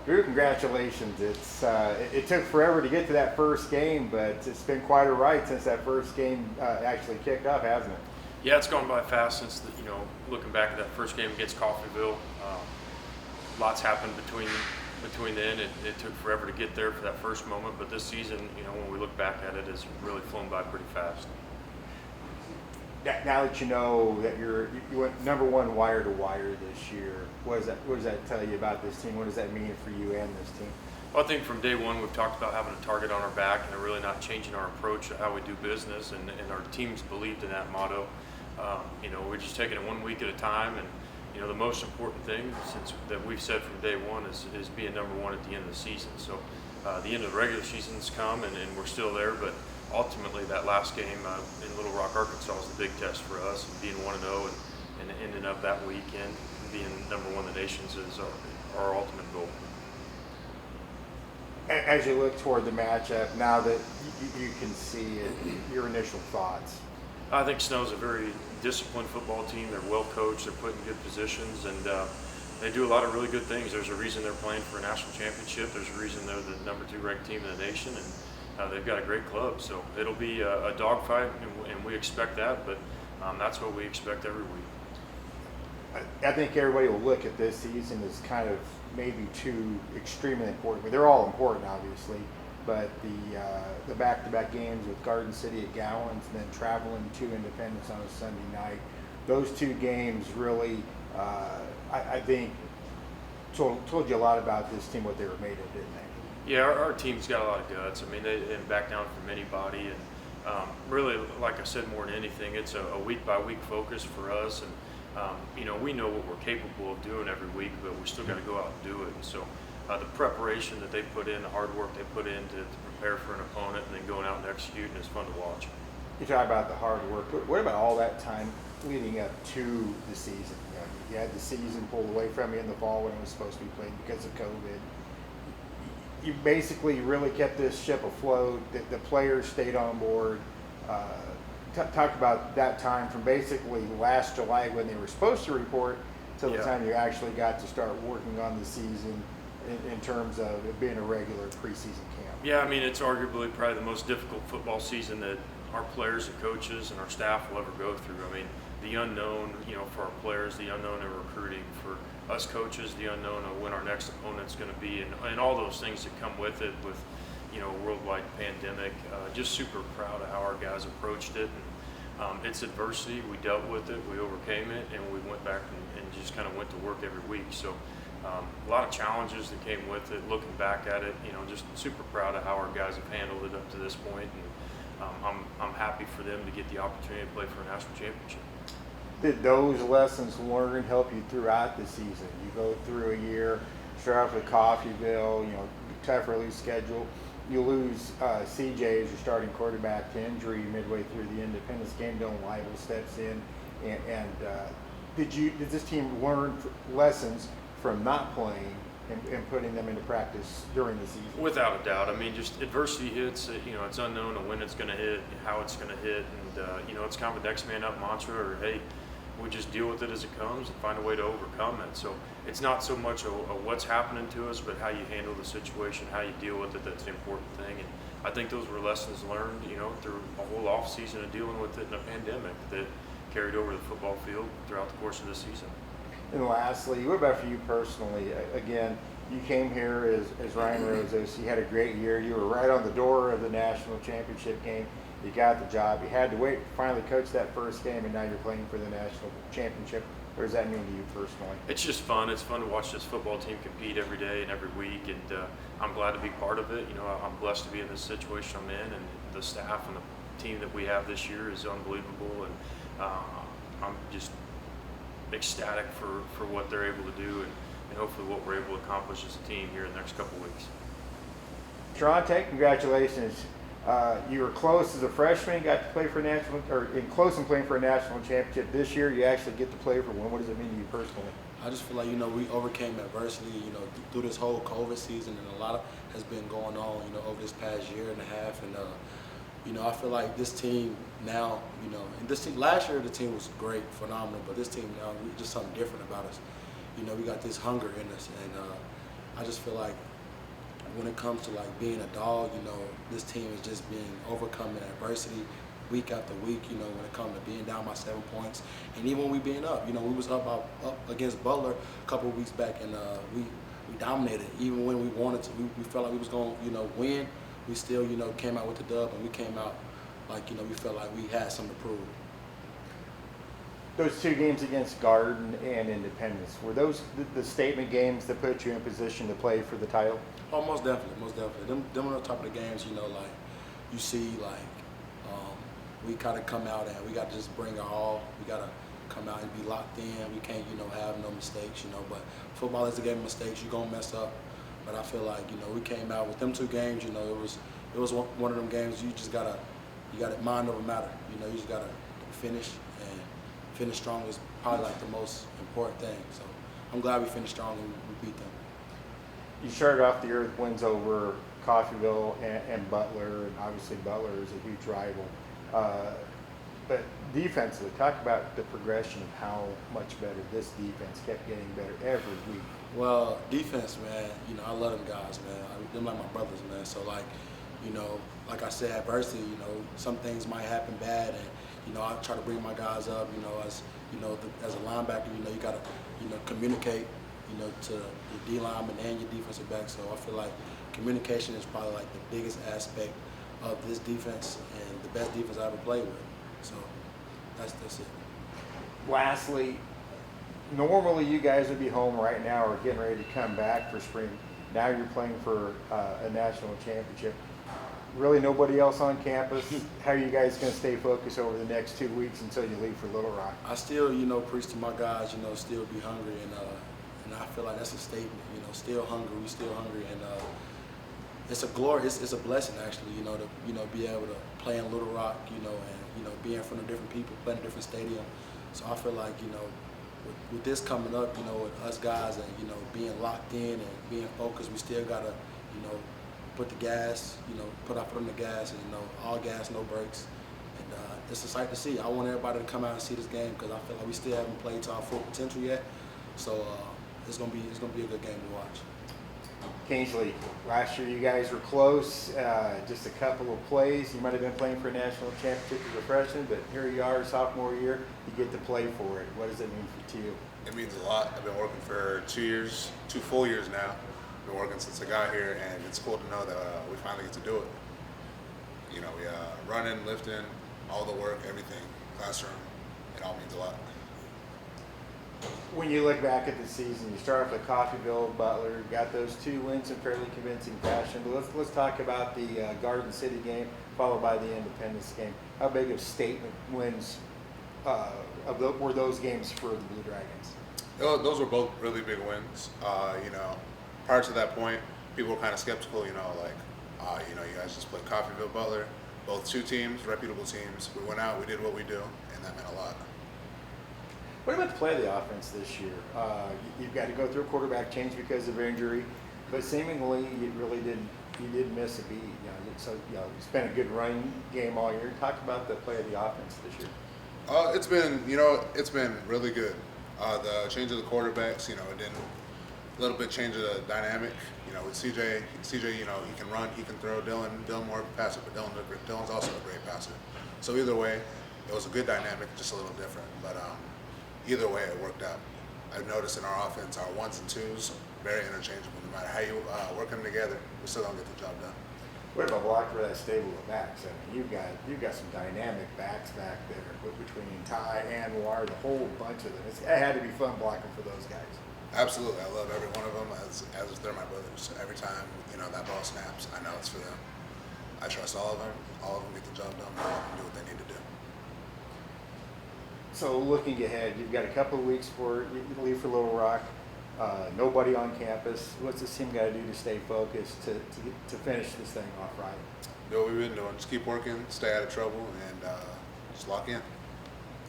Drew, congratulations. It took forever to get to that first game, but it's been quite a ride since that first game actually kicked off, hasn't it? Yeah, it's gone by fast since looking back at that first game against Coffeyville. Lots happened between then. It took forever to get there for that first moment, but this season, when we look back at it, has really flown by pretty fast. Now that you know that you went number one wire to wire this year, what does that tell you about this team? What does that mean for you and this team? Well, I think from day one we've talked about having a target on our back and really not changing our approach to how we do business, and our teams believed in that motto. We're just taking it 1 week at a time, and the most important thing that we've said from day one is being number one at the end of the season. So the end of the regular season's come, and we're still there, but ultimately that last game in Little Rock, Arkansas is the big test for us, and being 1-0 and ending up that weekend being number one in the nations is our ultimate goal. As you look toward the matchup, now that you can see it, your initial thoughts? I think Snow's a very disciplined football team. They're well coached, they're put in good positions, and they do a lot of really good things. There's a reason they're playing for a national championship. There's a reason they're the number 2 ranked team in the nation, and they've got a great club. So it'll be a dogfight, and we expect that, but that's what we expect every week. I think everybody will look at this season as kind of maybe two extremely important. They're all important, obviously, but the back-to-back games with Garden City at Gowans and then traveling to Independence on a Sunday night, those two games really, I think, told you a lot about this team, what they were made of, didn't they? Yeah, our team's got a lot of guts. I mean, they didn't back down from anybody, and really, like I said, more than anything, it's a week-by-week focus for us, and we know what we're capable of doing every week, but we still got to go out and do it. And so the preparation that they put in, the hard work they put in to prepare for an opponent, and then going out and executing is fun to watch. You talk about the hard work. What about all that time leading up to the season? You had the season pulled away from you in the fall when it was supposed to be played because of COVID. You basically really kept this ship afloat. The players stayed on board. Talk about that time from basically last July when they were supposed to report till the time you actually got to start working on the season in terms of it being a regular preseason camp. Yeah, I mean, it's arguably probably the most difficult football season that our players and coaches and our staff will ever go through. I mean, the unknown, for our players, the unknown in recruiting, for us coaches, the unknown of when our next opponent's going to be, and all those things that come with it with, a worldwide pandemic. Just super proud of how our guys approached it. And it's adversity. We dealt with it, we overcame it, and we went back and just kind of went to work every week. So a lot of challenges that came with it. Looking back at it, just super proud of how our guys have handled it up to this point, and I'm happy for them to get the opportunity to play for a national championship. Did those lessons learned help you throughout the season? You go through a year, start off with Coffeyville, tough release schedule. You lose CJ as your starting quarterback to injury midway through the Independence game. Dylan Lible steps in, and did this team learn lessons from not playing and putting them into practice during the season? Without a doubt. I mean, just adversity hits. It's unknown of when it's going to hit, how it's going to hit, and it's kind of a next man up mantra, or hey, we just deal with it as it comes and find a way to overcome it. So it's not so much a what's happening to us, but how you handle the situation, how you deal with it. That's the important thing. And I think those were lessons learned, through a whole off season of dealing with it in a pandemic that carried over the football field throughout the course of the season. And lastly, what about for you personally? Again, you came here as Ryan Rosas. You had a great year. You were right on the door of the national championship game. You got the job. You had to wait, finally coach that first game, and now you're playing for the national championship. What does that mean to you personally? It's just fun. It's fun to watch this football team compete every day and every week, and I'm glad to be part of it. I'm blessed to be in this situation I'm in, and the staff and the team that we have this year is unbelievable, and I'm just ecstatic for what they're able to do, and hopefully what we're able to accomplish as a team here in the next couple of weeks. Jurriente, congratulations. You were close as a freshman, got to play for close and playing for a national championship. This year, you actually get to play for one. What does it mean to you personally? I just feel like, we overcame adversity, through this whole COVID season, and a lot has been going on, over this past year and a half. And, I feel like this team now, and this team, last year the team was great, phenomenal, but this team now, just something different about us. We got this hunger in us, and I just feel like when it comes to like being a dog, you know, this team is just been overcoming adversity week after week, you know, when it comes to being down by 7 points. And even when we being up, you know, we was up against Butler a couple of weeks back, and we dominated. Even when we wanted to, we felt like we was going to, you know, win, we still, you know, came out with the dub, and we came out like, you know, we felt like we had something to prove. Those two games against Garden and Independence, were those the statement games that put you in position to play for the title? Oh, most definitely, most definitely. Them on the top of the games, you know, like you see, like we kind of come out and we got to just bring our all. We got to come out and be locked in. We can't, you know, have no mistakes, you know. But football is a game of mistakes. You're gonna mess up. But I feel like, you know, we came out with them two games. You know, it was one of them games you just gotta mind over matter. You know, you just gotta finish, and finish strong is probably like the most important thing. So I'm glad we finished strong and we beat them. You started off the year with wins over Coffeyville and Butler, and obviously Butler is a huge rival. But defensively, talk about the progression of how much better this defense kept getting better every week. Well, defense, man, you know, I love them guys, man. They're like my brothers, man. So, like, you know, like I said, adversity, you know, some things might happen bad, and, you know, I try to bring my guys up, you know, as a linebacker, you know, you got to, you know, communicate, you know, to your D lineman and your defensive back. So I feel like communication is probably like the biggest aspect of this defense and the best defense I ever played with. So that's it. Lastly, normally you guys would be home right now or getting ready to come back for spring. Now you're playing for a national championship. Really nobody else on campus. How are you guys going to stay focused over the next 2 weeks until you leave for Little Rock? I still, you know, preach to my guys, you know, still be hungry, and I feel like that's a statement, you know, still hungry, we still hungry, and it's a glory, it's a blessing actually, you know, to, you know, be able to play in Little Rock, you know, and, you know, be in front of different people, play in a different stadium. So I feel like, you know, with this coming up, you know, with us guys and, you know, being locked in and being focused, we still gotta, you know, put the gas, you know, put our foot on the gas, and, you know, all gas, no brakes. And it's a sight to see. I want everybody to come out and see this game because I feel like we still haven't played to our full potential yet. So it's gonna be a good game to watch. Kingsley, last year you guys were close, just a couple of plays. You might have been playing for a national championship as a freshman, but here you are, sophomore year, you get to play for it. What does it mean to you? It means a lot. I've been working for 2 years, 2 full years now. I've been working since I got here, and it's cool to know that we finally get to do it. You know, we running, lifting, all the work, everything, classroom, it all means a lot. When you look back at the season, you start off with Coffeyville, Butler, got those 2 wins in fairly convincing fashion. But let's talk about the Garden City game, followed by the Independence game. How big of statement wins were those games for the Blue Dragons? Those were both really big wins. You know, prior to that point, people were kind of skeptical. You know, like, you know, you guys just played Coffeyville, Butler, both 2 teams, reputable teams. We went out, we did what we do, and that meant a lot. What about the play of the offense this year? You've got to go through a quarterback change because of injury, but seemingly you didn't miss a beat. You know, so you know, it's been a good running game all year. Talk about the play of the offense this year. It's been really good. The change of the quarterbacks, you know, it didn't a little bit change the dynamic. You know, with CJ, you know, he can run, he can throw. Dylan more of a passer, but Dylan's also a great passer. So either way, it was a good dynamic, just a little different. But either way, it worked out. I've noticed in our offense, our 1s and 2s, very interchangeable. No matter how you work them together, we're still gonna get the job done. What about block for that stable of backs? I mean, you've got some dynamic backs back there between Ty and War, the whole bunch of them. It had to be fun blocking for those guys. Absolutely, I love every one of them as if they're my brothers. Every time, you know, that ball snaps, I know it's for them. I trust all of them. All of them get the job done. All of them do what they need to do. So looking ahead, you've got a couple of weeks before you leave for Little Rock. Nobody on campus. What's this team got to do to stay focused to finish this thing off right? Do what we've been doing. Just keep working, stay out of trouble, and just lock in.